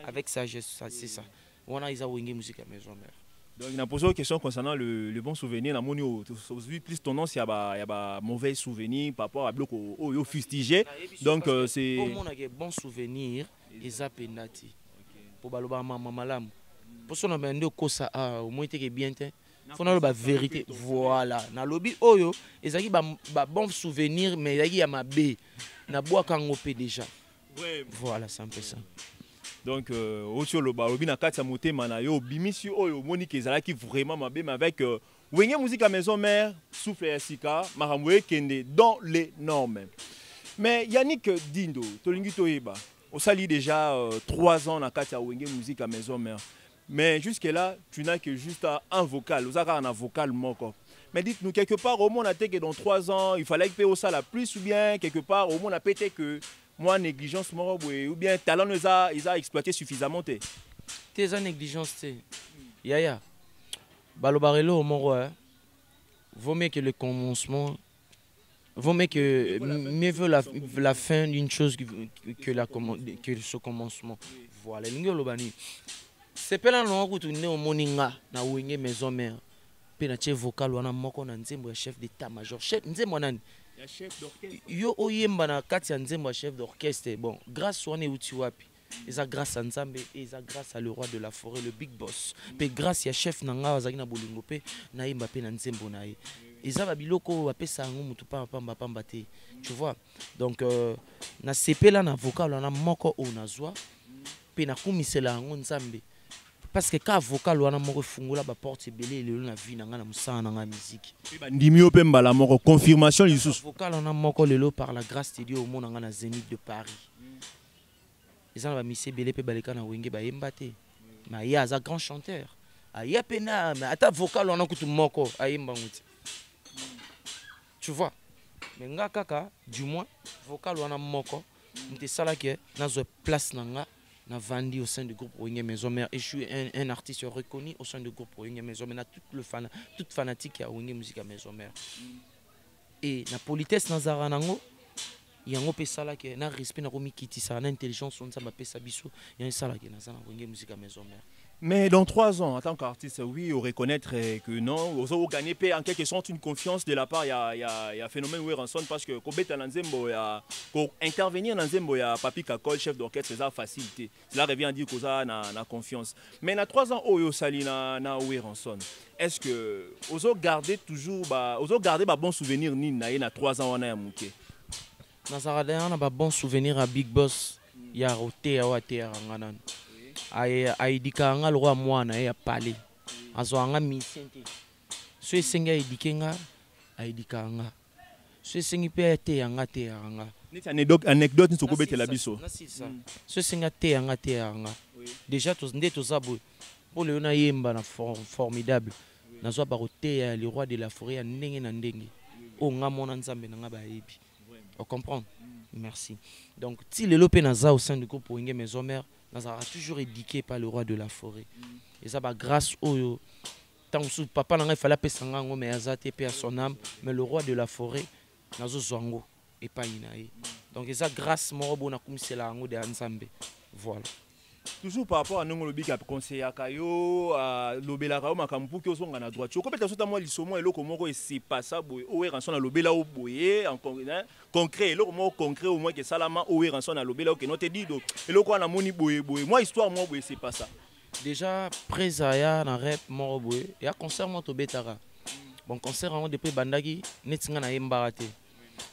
avec sagesse, c'est ça. On a une musique à maison mère. Donc il a posé une question concernant le bon souvenir. On a plus tendance il y a mauvais souvenir par rapport à bloc au fustigé. Donc c'est pour mon bon souvenir et zapendati. Pour baloba mama malam. Pour son amende ko ça au moins te bien te. Faut na la vérité. Voilà. Na lobby oyo ezaki ba bon souvenir mais ezaki ya mabe. Na bois kangope déjà. Voilà, c'est un peu ça. Donc au le lobby na kati ya motema na yo bimisi oyo moni ke ezalaki vraiment mabe mais avec Wenge musique à maison mère souffle ya sika maramwe kende dans les normes. Mais Yannick Dindo tolingi toyeba. On sali déjà 3 ans na kati ya Wenge musique à maison mère. Mais jusque-là, tu n'as que juste un vocal. Vous avez un vocal moko. Mais dites-nous, quelque part, au moins, on a été que dans 3 ans, il fallait que ça la plus ou bien, quelque part, au moins, on a pété que moi, négligence, ou bien talent, ils ont exploité suffisamment. Tes négligence, Yaya. Balobarelo, mon roi, vaut mieux que le commencement, vaut mieux que mieux vaut la fin d'une chose que ce commencement. Voilà, l'ingolobani. C'est pas là que tu es au moninga na Wenge maison mère. Pe na chef vocal wana moko na nzembo ya chef d'état-major. Chef nzembo nani? Ya chef d'orchestre. Yo oyemba na kati ya nzembo ya chef d'orchestre. Bon, grâce wana uti wapi. Eza grâce à Nzambe et eza grâce à le roi de la forêt, le big boss. Pe grâce ya chef nanga azaki na bolingo pe na yemba pe na nzembo na ye. Eza ba biloko apesa ngo mutu pamba te. Tu vois? Donc na sepela na vocal wana moko o nazwa pe na kumisela ngo Nzambe. Parce que quand vocal wana moko fungula ba porte belé le na vie na nga na musana nga musique. Ndimio pe mbala moko confirmation lisusu. Vocal wana moko lelo par la grâce de Dieu au monde nga na Zénith de Paris. Ils ont ba missé belé pe baleka na Wenge ba yemba te. Mais ya za grand chanteur. Aya pena mais ata vocal wana kutu moko ayemba nguti. Tu vois? Mais nga kaka du moins vocal wana moko mte sala ke na zo place na nga na vendu au sein du groupe Wenge Maison Mère et je suis un artiste reconnu au sein du groupe Wenge Maison Mère. Toute fanatique à Wenge Musique à Maison Mère. Et la politesse nazara nango yango pe sala ke na respect na komi kiti sa na intelligence on ça ba pesa biso yango sala ke nazana Wenge Musique à Maison Mère. Mais dans 3 ans, en tant qu'artiste, oui, on reconnaître que non, vous gagnez en quelque sorte une confiance de la part, il y a phénomène où ranson parce que pour intervenir dans Nzembo, il y a Papi Kakol, chef d'orchestre, c'est ça facilité. Cela revient à dire que ça a confiance. Mais dans 3 ans, où sali na ranson. Est-ce que vous gardez toujours, vous gardez bon souvenir ni na 3 ans on a mouké. Dans ça on a bon souvenir à Big Boss, il y a roté à Water. aidika nga le roi mwana ya palais azwanga mission te so esengi aidike nga aidika nga so esengi pe te yanga te yanga neti anecdote ni sokobetela biso so esengi te yanga te yanga déjà nde toza boye po lelo nayemba na formidable nazwa bakoteya le roi de la forêt ya ndenge na ndenge oyo nga mona nzambe na nga bayebi o comprendre. Merci. Donc, si le lopé naza au sein du groupe Wenge Maison Mère, naza toujours éduqué par le roi de la forêt. Et ça va grâce au tant que papa n'a fallait pas s'engager mais azate paix à son âme, mais le roi de la forêt nazo zongo et pas inae. Donc ça grâce mon bon na kumisela ngo de Nzambe. Voilà. Toujours par rapport à nous le à conseiller à Kayo à l'obéla Kao makampu qui sont à droite. Comment tu as moi l'issomo et le comment c'est pas ça ou est rançon à l'obéla au boyer en concret le mot concret au moins que salama ou est rançon à l'obéla que non te dit et le quoi na moni boyer moi histoire moi boyer c'est pas ça. Déjà présaya na rep mo boyer et à concert mo to betara. Bon concert en depuis bandagi netinga na yembarate.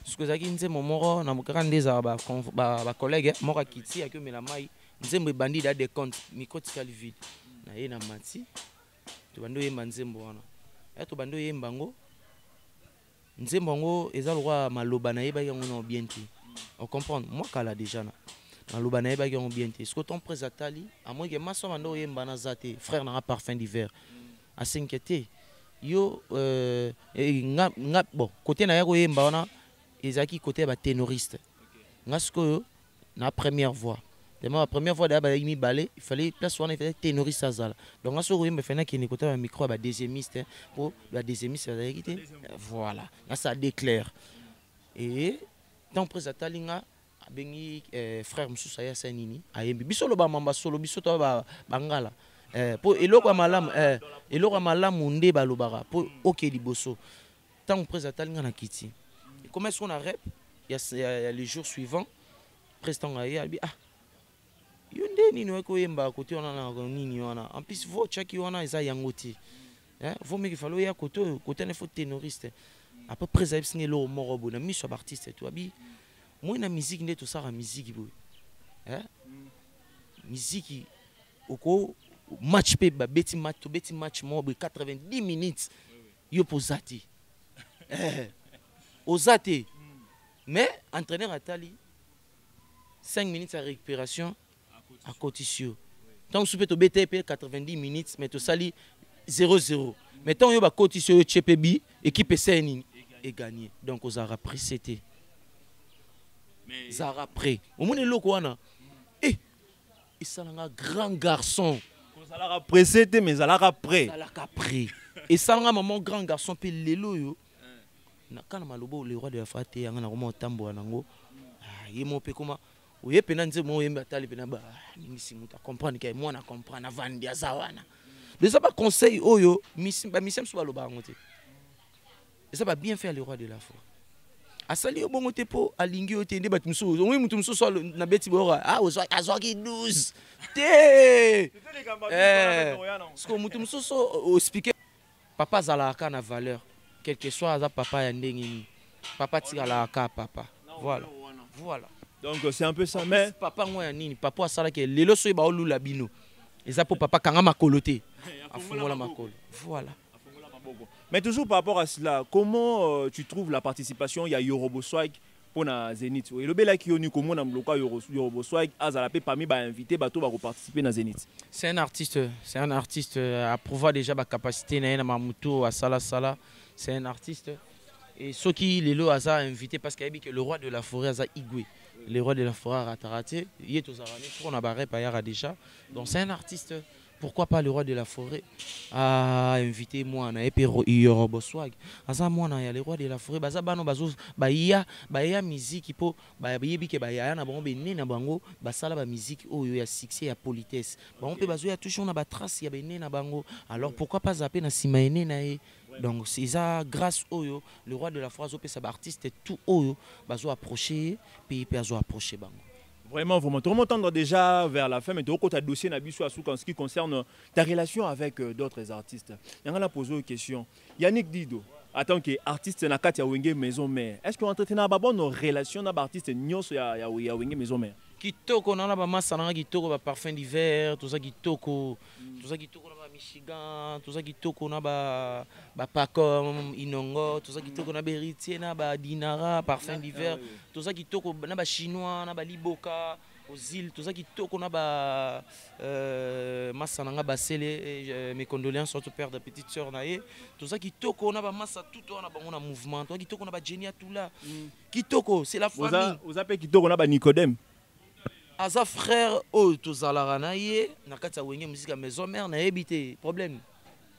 Ce que zaki nze momoro na mukaka ndeza ba collègue mo ka kiti akyo melamai nzembo bandi da de compte micro tikali vide na ye na mati to bando yemba nzembo wana to bando yemba ngo nzembo ngo eza lwa maloba na yeba yango na bien te on comprendre moi kala déjà na maloba na yeba yango bien te ce que ton présatali à moi que maso bando yemba na zate frère na parfum d'hiver à s'inquiéter yo nga bon côté na yako yemba wana ezaki côté ba ténoriste nga ce que na première voix. La première fois d'abord il fallait place où on était ténoriste azala. Donc on se retrouve maintenant qu'il écoutait un micro à deuxiémiste pour la deuxiémiste voilà. Là ça déclare. Et tant présentalinga bengi frère Moussa ya sanini ayembi bisolo ba mamba solo bisoto ba bangala pour eloko malamu nde balobara pour OK liboso. Tant présentalinga na kiti. Comment est-ce qu'on a rep il y a les jours suivants prestant aya ah yonde nini weko yemba côté on a nini wana en plus vo chaki wana eza yangoti hein vo meki falo ya côté ne faut ténoriste à peu près ça singe lo morobo na miso artiste to abi moi na musique nde to sara musique boy hein musique oko match pe ba beti match mo 90 minutes yo posati osate mais entraîneur atali 5 minutes à récupération à Cotisio. Donc, si tu as BTP 90 minutes, mais tu sali 0-0. Mais tant que tu as Cotisio et Tchepebi, équipe est gagné. Donc, on a repris c'était. Ça a repris. Au moins, le Kouana. Et c'est un grand garçon. Ça l'a repris c'était, mais ça l'a repris. Ça l'a repris. Et ça, maman, grand garçon, puis l'élo. Quand le roi de la fête, il y a un tambour. Il y a un peu comme oui, pendant que moi je tali pena ba misi muta comprendre que moi na comprendre avant dia zawana. Mais ça pas conseil oyo misi ba misi mso baloba ngote. Et ça va bien faire le roi de la foi. Asali obongo te po alingi ote nde bat mso. Oui mutu mso so na beti bora. Ah ozo azoki 12. Te. Ce que mutu mso so expliquer papa zalaka na valeur. Quel que soit za papa ya ndenge papa tira la ka papa. Voilà. Voilà. Donc c'est un peu ça mais papa moi nini papa sala ke lelo so ba olula bino eza pour papa kanga makoloté afungola makolo voilà. Mais toujours par rapport à cela comment tu trouves la participation il y a Yorobo Swag pour na Zénith et le bela ki oni comment na mloka Yorobo Swag azala pe parmi ba invité bato ba participer na Zénith. C'est un artiste à prouver déjà ba capacité na mamuto à sala c'est un artiste et ceux qui lelo aza invité parce qu'il y a que le roi de la forêt aza Igwe. Le roi de la forêt a raté, il est aux Aramis, on a barré par déjà. Donc c'est un artiste. Pourquoi pas le roi de la forêt a invité moi na epero Yorobo Swag. Asa moi na ya le roi de la forêt baza bano bazo ba ya musique po ba yebi ke ba ya na bango bene na bango basala ba musique oyo ya succès ya politesse. Ba on peut bazo ya toujours na ba trace ya bene na bango. Alors pourquoi pas zapper na simaene na e. Donc c'est ça grâce au le roi de la forêt peut sa artiste tout oyo bazo approcher puis bazo approcher bango. Vraiment, tout le monde tend déjà vers la fin, mais tu as un dossier en ce qui concerne ta relation avec d'autres artistes. Il y a posé une question. Yannick Dido, en tant qu'artiste, na Wenge Maison Mère, est-ce qu'on entretient une bonne relation avec l'artiste Nyos ya Wenge Maison Mère? kitoko na ba massa na kitoko ba parfum d'hiver tout ça kitoko na ba Michigan tout ça kitoko na ba Pacom Inongo tout ça kitoko na Beritier na ba Dinara parfum d'hiver tout ça kitoko na ba chinois na ba Liboka aux îles tout ça kitoko na ba massa na ba Sele mes condoléances au père de petite sœur na ye tout ça kitoko na ba massa tout na bango na mouvement tout kitoko na ba Genia tout là kitoko c'est la famille vous appelez kitoko na ba Nicodème Aza frère oh tozalaka na ye na kati ya wenge musique maison mère na ebité problème.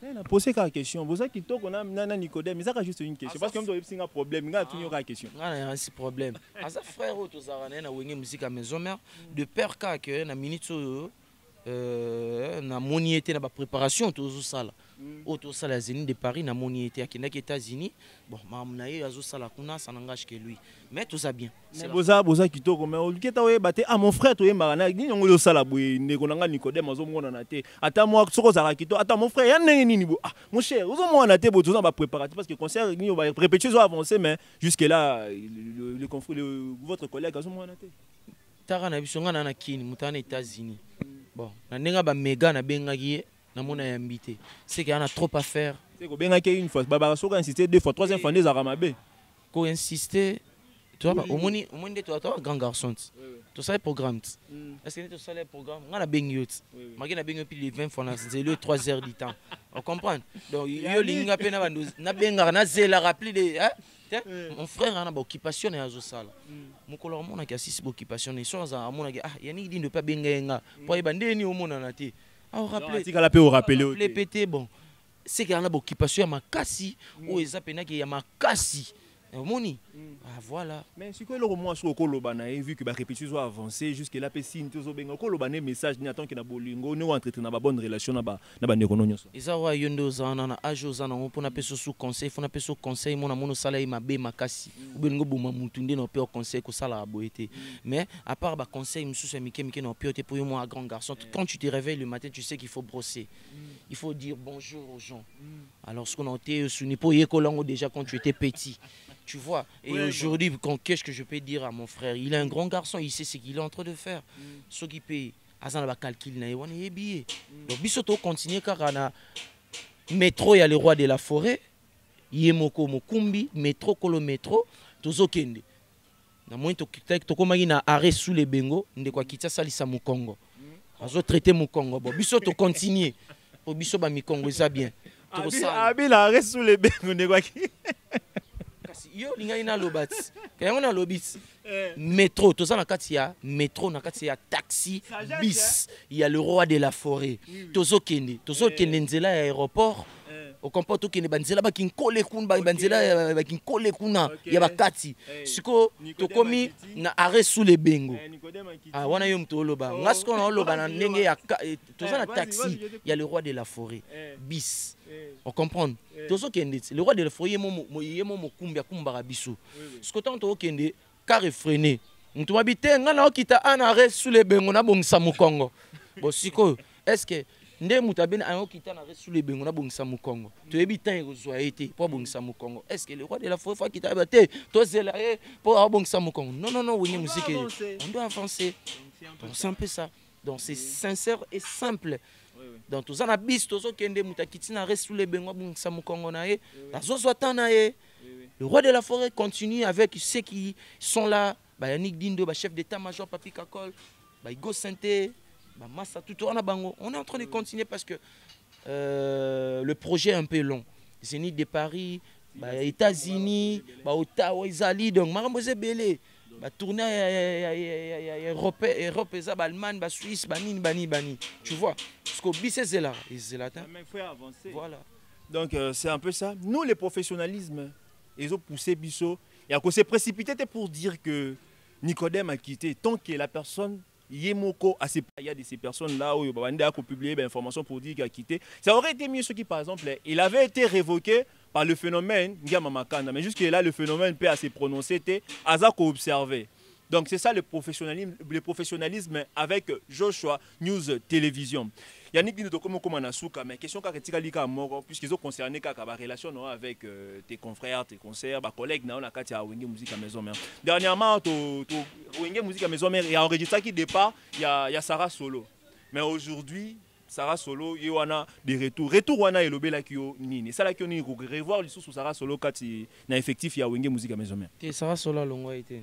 Na poser la question vous qui kitoko na Nicodème mais ça juste une question parce que même tu as un problème nga tu la question. Na un problème. Aza frère oh tozalaka na wenge musique maison mère de père ka que na minute na moni était na ba préparation tozo sala. Auto sala Zénith de Paris na moni était à les États-Unis. Bon mam na ye azo sala kuna ça n'engage que lui. Mais tout ça bien. C'est boza kitoko mais olike ta we baté ah mon frère to yembana ni ngolo sala boye ndeko nanga Nicodème azo mona na te. Ata moi soko zala kitoko ata mon frère ya ndenge nini bo ah mon cher ozo mona te bo toza ba préparatif parce que concert ni va répétition avancer mais jusque là le conflit votre collègue azo mona te. Tara na biso ngana na kini mutana États-Unis. Bon, na nenga ba méga na bengaki na mona invité. C'est qu'il y en a trop à faire. C'est que bengaki une fois, baba soka insister deux fois, troisième fois des aramabe. Ko insister, tu vois au moni toi grand garçon. Tout ça est programme. Est-ce que tout ça est programme? On a bengi Magi na bengi puis les 20 fois c'est le 3 heures du temps. On comprend. Donc yo linga pe na benga na zela rappeler des hein? Mon frère a une occupation et a sala. Mon color mon a assist occupation et chose à mon ah yani dit ne pas benga pour ebande ni au mon na te. Ah rappeler. Si kala pe au rappeler. Les pété bon. C'est qu'il y a une occupation à makasi ou eza pena ki ya makasi. Moni. Ah voilà. Mais si que le roman sur Kolobana vu que ba répétition soit avancée jusque là pe signe tozo benga Kolobana message ni attend que na bolingo ni entretenir na bonne relation na ba ndeko nyonso. Eza wa yondo zana na ajo zana on pona peso sous conseil fona peso conseil mona mono sala i mabe makasi ubengo boma mutu nde na pe conseil ko sala boete. Mais à part ba conseil msusu mike na pe pour moi un grand garçon quand tu te réveilles le matin tu sais qu'il faut brosser. Il faut dire bonjour aux gens. Alors ce qu'on a été souni pour yekolango déjà quand tu étais petit. Tu vois, et ouais, aujourd'hui, qu'est-ce que je peux dire à mon frère? Il est un grand garçon, il sait ce qu'il est en train de faire. Ce qui paye, Azan va calculer, il est billet. Donc, Bissoto continue car on a métro, il y a le roi de la forêt, Yemoko Mokumbi, métro, Kolo métro, Tozo Kende. Na moi, tu na arrêt sous les bengo, on quoi quitter ça, ça mon Congo. Azo traité mon Congo. Bon, Bissoto continue. Pour Bissoto, mi Congo, ça bien. Abi la arrêt sous les bengo, on quoi qui. Yo linga ina lobati kaya on a lobit métro tout ça na kati ya métro na kati ya taxi bis il y a le roi de la forêt tozo kende nzela ya aéroport au comporte kende banzela ba kinkole kun banzela ba kinkole kuna ya bakati siko tokomi na arrêt sous les bengo ah wana yo mto loba ngasko na loba na ndenge ya tout ça na taxi il y a le roi de la forêt bis. On comprend. Le roi de la forêt, il kumbara biso. Ce que tant to kende car freiner. On to habite ngana okita an arrêt sous les bengo na bongisa mu Congo. Bon siko est-ce que nde mutaben an okita na arrêt sous les bengo na bongisa mu Congo. To habite ezwa été pour bongisa mu Congo. Est-ce que le roi de la forêt fa kita habite to zela pour bongisa mu Congo. Non oui musique on doit avancer. Donc c'est un peu ça. Donc c'est sincère et simple. Dans tout ça na bis tozo kende mutakiti na reste sous les bengo bungisa mu Congo na ye nazo zwata na ye. Le roi de la forêt continue avec ceux qui sont là ba Yannick Dindo ba chef d'état-major Papi Kakol ba Igo Santé ba Massa tout on a bango on est en train de continuer parce que le projet est un peu long. Zénith de Paris ba États-Unis ba Ottawa Izali donc maramboze belé ba tourner Europe Allemagne ba Suisse bani tu vois parce que bis c'est là mais il faut avancer voilà donc c'est un peu ça nous les professionnalisme ils ont poussé biso et à cause c'est précipité pour dire que Nicodème a quitté tant que la personne Yemoko a il y a de ces personnes là où il a publié des informations pour dire qu'il a quitté. Ça aurait été mieux ce qui par exemple il avait été révoqué par le phénomène mais jusque là le phénomène peut assez prononcé Azako observé Donc c'est ça le professionnalisme avec Joshua News Télévision. Yannick dit comment on a souka, mais question quand tu as dit mort puisqu'ils ont concerné la relation avec tes confrères, tes concerts, tes collègues, on a quand tu as Wenge Musique à Maison Mère. Dernièrement, Wenge Musique à Maison Mère, il y a enregistré qui départ, il y a Sarah Solo. Mais aujourd'hui, Sarah Solo, il y a des retours. Retour wana et lobé la kio nini. Ça la kio nini revoir les sous Sarah Solo quand il y a effectif il y a Wenge Musique à Maison Mère. Sarah Solo longwa été.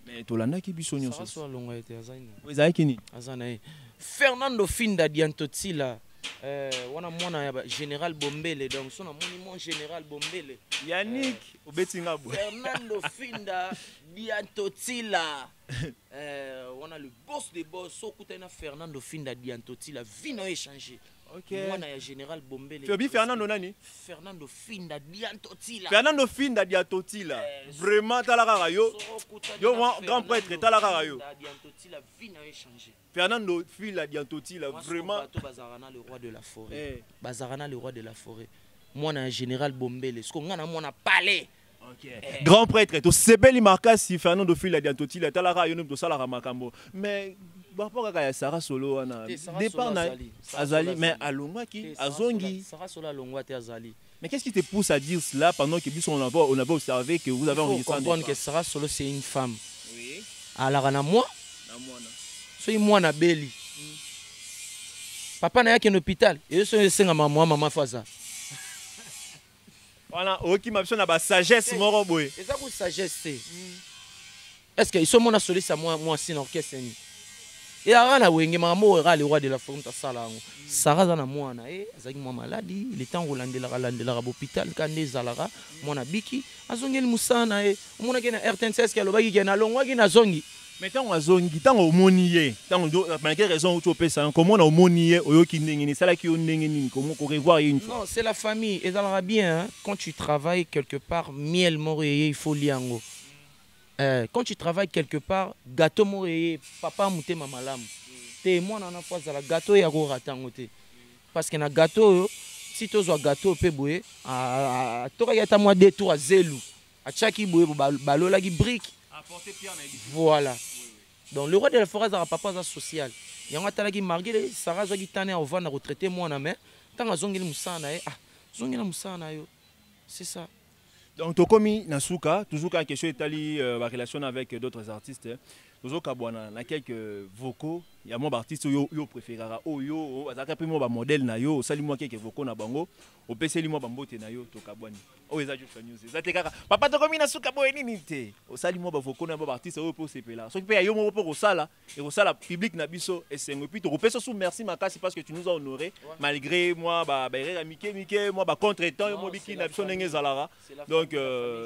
Mais tolanda ki bisonyo Sarah Solo longwa été azaina. Oui, ça kini. Azana. Fernando Finda Diantotila. Wana mwana ya Général Bombele donc son monument Général Bombele. Yannick obetinga bo. Fernando Finda Diantotila. Wana le boss des boss sokutana Fernando Finda Diantotila vino échanger. OK. Mwana ya Général Bombele. Fiobi Fernando nani? Fernando Finda Diantotila. Fernando Finda Diantotila. Vraiment talaka yo. Yo grand prêtre talaka yo. Diantotila vino échanger. Fernando Finda Diantotila vraiment Bazarana le roi de la forêt. Bazarana le roi de la forêt. Mwana ya Général Bombele. Ce qu'on a mwana palais. Okay. Grand prêtre, to sebeli makasi Fernando Finda Diantotila talaka yo no sala makambo. Mais rapport à Sarah Solo wana départ na Azali mais alongwaki azongi Sarah Solo alongwati Azali. Mais qu'est-ce qui te pousse à dire cela pendant que on a observé que vous avez enregistré? Il faut comprendre que Sarah Solo c'est une femme. Oui. Alors na moi soy moi na beli. Papa na yake na hôpital et so senga maman faza. Voilà, OK ma na ba sagesse moro boy. Eza ko sagesse. Est-ce que ils sont mon soli ça moi sin orchestre ni. Et à Wenge Mamo le roi de la forme ta sala. Sarah na mwana azaki mwa maladi, il est en Hollande la hôpital kande zalara mwana biki azongeli musana omona ke na RTNCS ke lobaki ke na longwa ki na zongi. Mais tant azongi tant omoniye tant malgré raison où tu peux ça comment on omoniye oyoki ndengeni sala ki ndengeni comment ko revoir une fois. Non, c'est la famille et ça ira bien hein? Quand tu travailles quelque part miel moreye il faut liango. Quand tu travailles quelque part, gâteau moré, papa mouté mamalam. T'es moi dans la fois la gâteau et à ratangote. Parce que na gâteau, si tu as gâteau peut bouer, tu as moi deux trois zelou. À chaque boué balola qui brique. Voilà. Donc le roi de la forêt a papa social. Il y a un tala qui margué Sarah qui tane au van à retraiter moi na main. Tant à zongil musana zongil musana yo. C'est ça. Donc Tokomi Nasuka, toujours quand question est la relation avec d'autres artistes, toujours kabwana na quelques vocaux, il y a mon artiste yo préférera yo azaka pe mo ba modèle na yo, sali moi quelques vocaux na bango, o peseli mo bambote na yo to kabwani. O eza Joshua News. Eza te kaka papa Tokomi Nasuka boy nini te. O sali mo ba vocaux na ba artiste o po sepela. So pe yo mo po sala et au sala public na biso et c'est puis to pesa sous merci makasi parce que tu nous as honoré malgré moi ba Mike moi ba contre-temps yo mo biki na biso ndenge zalara. Donc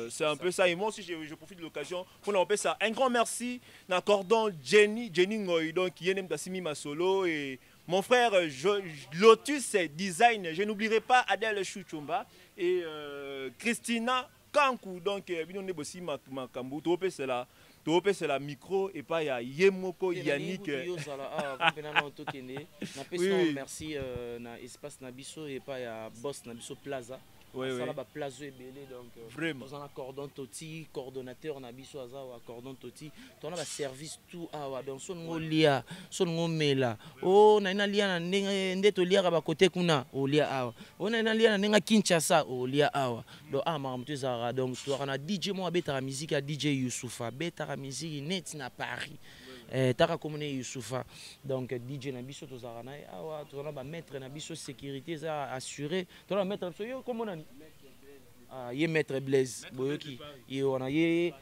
c'est un peu ça et moi aussi je profite de l'occasion pour leur ça. Un grand merci n'accordant Jenny Ngoy donc qui est Simi Masolo et mon frère Lotus Design, je n'oublierai pas Adèle Chouchumba et Christina Kankou donc on est aussi Makambu topé c'est la micro et pas ya Yemoko Yannick merci na espace Nabiso et pas ya boss Nabiso Plaza. Oui, ça va plazo et belé donc vraiment dans un cordon toti coordonnateur na biso azawa cordon toti on a service tout awa donc son ngolia son ngomela oh na ina lia na ndeto lia ba côté kuna o lia awa on na lia na nenga Kinshasa o lia awa donc maramtu zara donc to na DJ mo abeta musique à DJ Youssoufa beta musique net na Paris taka komone Youssoufa donc DJ na biso to zara na awa to na ba mettre na biso sécurité ça assuré to na mettre so yo komona ye maître Blaise boyoki ye on a ye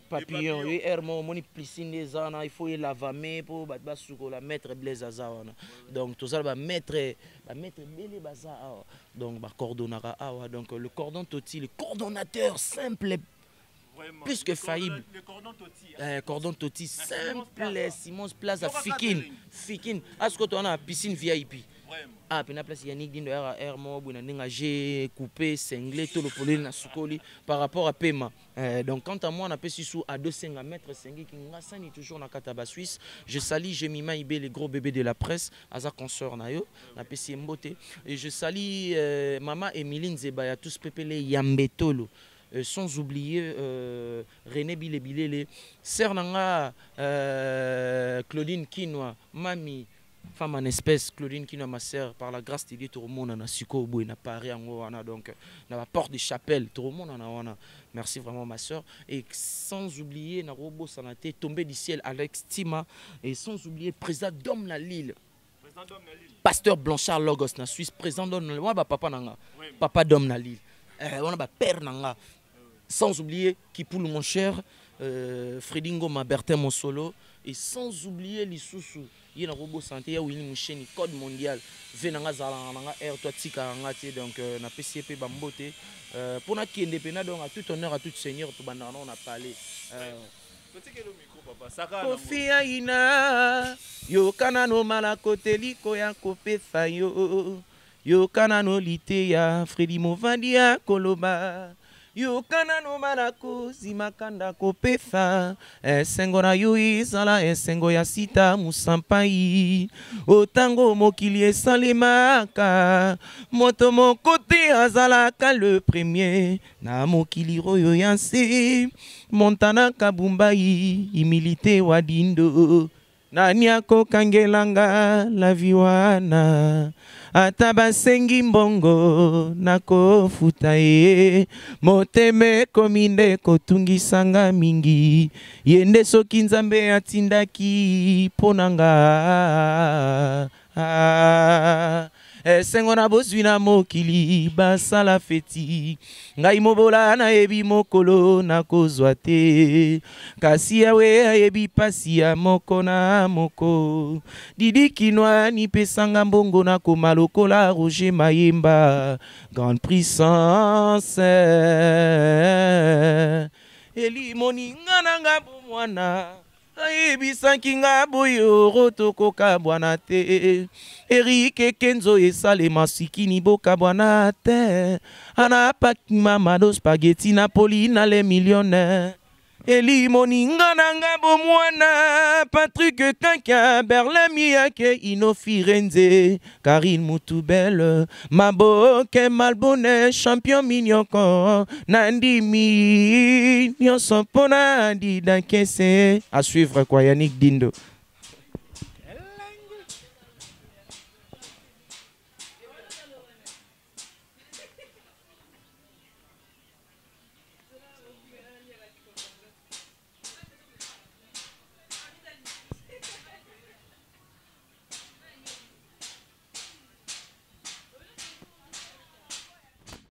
papillon ye hermo moni piscine des ana il faut y lavame pour ba suko la maître Blaise azawana donc to ça ba maître belé baza donc ba coordonnera donc le cordon toti le coordonnateur simple plus que faillible. Cordon toti simple, Simon Plaza Fikin. Est-ce que tu as une piscine VIP? Ah, puis la place Yannick Dindo Hermo, j'ai coupé, cinglé, tout le polé na soukoli par rapport à paiement. Donc quant à moi, on a payé sous à 200 mètres, qui est toujours dans Kataba Suisse. Je salue Jemima Ibé, les gros bébés de la presse, Aza consort nayo, na payé Mbote. Et je salue Maman Emiline Zebaya, tous pépélé Yambetolo. sans oublier René Bilé, sœur nanga Claudine Kinoa, mamie, femme en espèce, Claudine Kinoa, ma sœur, par la grâce de Dieu, tout le monde a suko boy na Paris donc dans la porte de chapelle, tout le monde a. Merci vraiment ma sœur. Et sans oublier Narobo Sanate, tombé du ciel Alex Tima, et sans oublier le président d'Homme na Lille. Pasteur Blanchard Logos na Suisse, président d'Homme na Lille. Papa nanga, papa d'Homme na Lille. On a père nanga. Sans oublier Kipoul mon cher, Fredingo ma Bertin mon solo, et sans oublier Lissoussou. Il y a un robot santé, il y a une chaîne code mondial. Venanga Zalanga Air, toi Tika Angati, donc na PCP Bambote. Pour na qui est indépendant, donc à tout honneur, à tout seigneur, tout bandana, on a parlé. Kofi aina, yo kanano malakote liko ya kopesa yo. Yo kanano lite ya Freddy Movandia Koloba. Yo kanano malako zimakanda kopesa. Sengo na yo izala sengo ya sita musampai. Otango mokili esalemaka. Moto mokote azalaka le premier. Na mokili royo yanse. Montana kabumbai imilite wadindo. Nani ako kangelanga la viwana. Ataba sengi mbongo nako futaye moteme kominde kotungisanga mingi yende soki nzambe atindaki ponanga sengo na bozwi na mokili basala feti ngai mobola na yebi mokolo na kozwa te kasi yawe ayebi pasi ya moko na moko Didi Kinoa ni pesanga mbongo na koma lokola Roger Mayemba grande puissance eli moninga nanga bomwana ayebisanki nga boyo rotokoka bwana te Erike Kenzo esalema sikini boka bwana te anapakima mado spaghetti Napoli na les millionnaires Eli moninga nanga bomwana Patrick Kanka Berlami yake Ino Firenze Karine Moutubel Maboke Malbone champion mignoko Nandimi Nyonso pona di dankese à suivre quoi Yannick Dindo.